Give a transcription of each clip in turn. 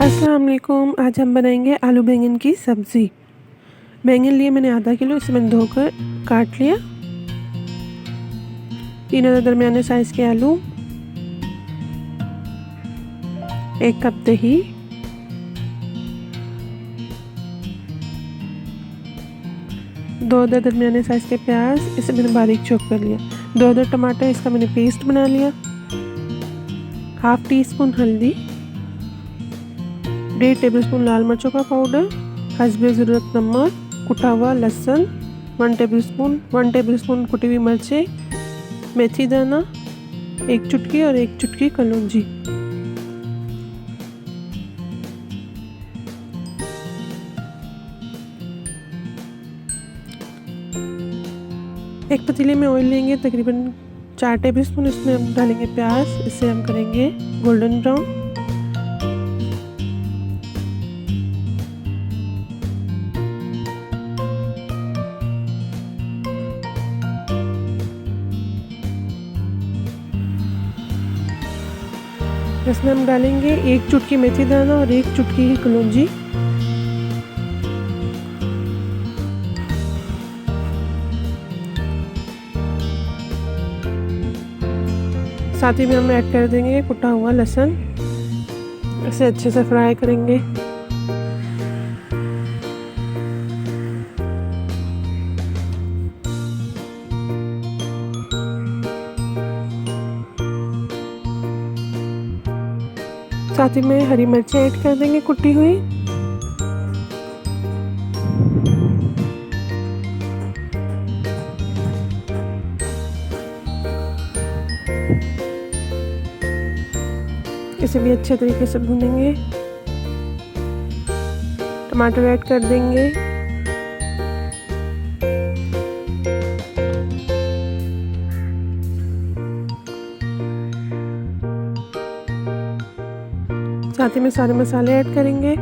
अस्सलाम वालेकुम। आज हम बनाएंगे आलू बैंगन की सब्ज़ी। बैंगन लिए मैंने आधा किलो, इसे मैंने धोकर काट लिया। 3 अदद दरमियाने साइज़ के आलू, 1 कप दही, 2 अदद दरमियाने साइज़ के प्याज, इसे मैंने बारीक चॉप कर लिया। 2 अदद टमाटर, इसका मैंने पेस्ट बना लिया। हाफ़ टी स्पून हल्दी, 1.5 टेबलस्पून लाल मिर्चों का पाउडर, हस्बे ज़रूरत नमक, कुटा हुआ लहसुन 1 टेबलस्पून कुटी हुई मिर्चें, मेथी दाना 1 चुटकी और 1 चुटकी kalonji। एक पतीले में ऑयल लेंगे, तकरीबन 4 टेबलस्पून। इसमें हम डालेंगे प्याज, इसे हम करेंगे गोल्डन ब्राउन। इसमें हम डालेंगे 1 चुटकी मेथी दाना और 1 चुटकी kalonji। साथ ही में हम ऐड कर देंगे कुटा हुआ लहसुन, इसे अच्छे से फ्राई करेंगे। साथ ही में हरी मिर्चें ऐड कर देंगे कुटी हुई। इसे भी अच्छे तरीके से भूनेंगे। टमाटर ऐड कर देंगे। साथ ही में सारे मसाले ऐड करेंगे।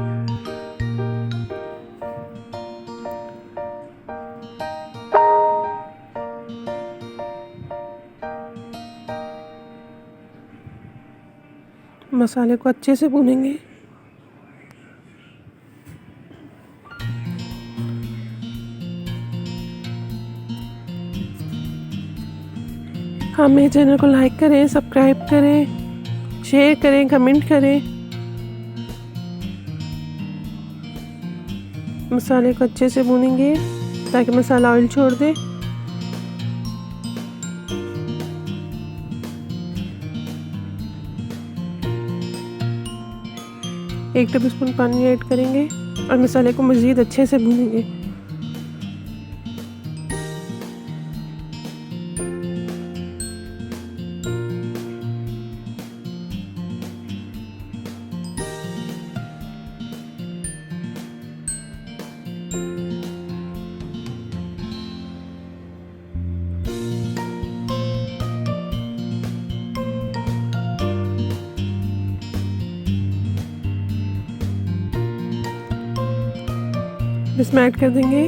मसाले को अच्छे से भूनेंगे। हाँ, मेरे चैनल को लाइक करें, सब्सक्राइब करें, शेयर करें, कमेंट करें। मसाले को अच्छे से भूनेंगे ताकि मसाला ऑयल छोड़ दे। एक टेबलस्पून पानी ऐड करेंगे और मसाले को मज़ीद अच्छे से भूनेंगे। इसमें ऐड कर देंगे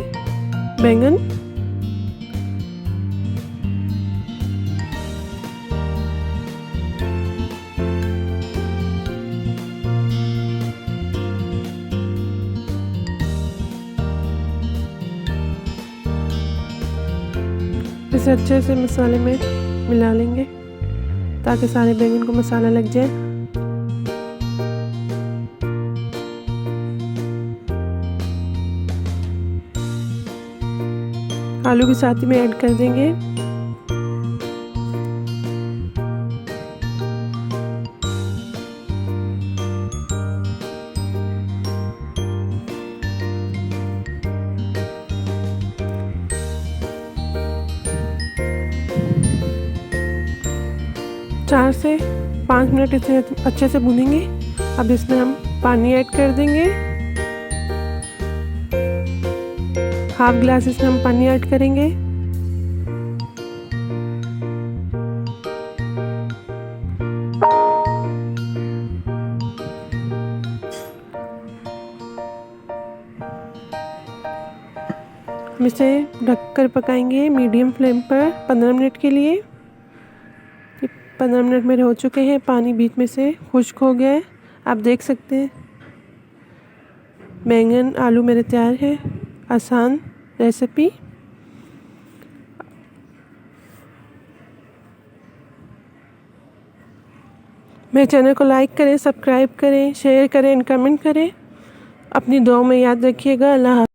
बैंगन, इसे अच्छे से मसाले में मिला लेंगे ताकि सारे बैंगन को मसाला लग जाए। आलू भी साथ ही में ऐड कर देंगे। चार से 5 मिनट इसे अच्छे से भूनेंगे। अब इसमें हम पानी ऐड कर देंगे। हाफ ग्लास इसमें हम पानी ऐड करेंगे। हम इसे ढककर पकाएंगे मीडियम फ्लेम पर 15 मिनट के लिए। 15 मिनट मेरे हो चुके हैं, पानी बीच में से खुश्क हो गया है, आप देख सकते हैं। बैंगन आलू मेरे तैयार है, आसान रेसिपी। मेरे चैनल को लाइक करें, सब्सक्राइब करें, शेयर करें एंड कमेंट करें। अपनी दुआओं में याद रखिएगा। अल्लाह।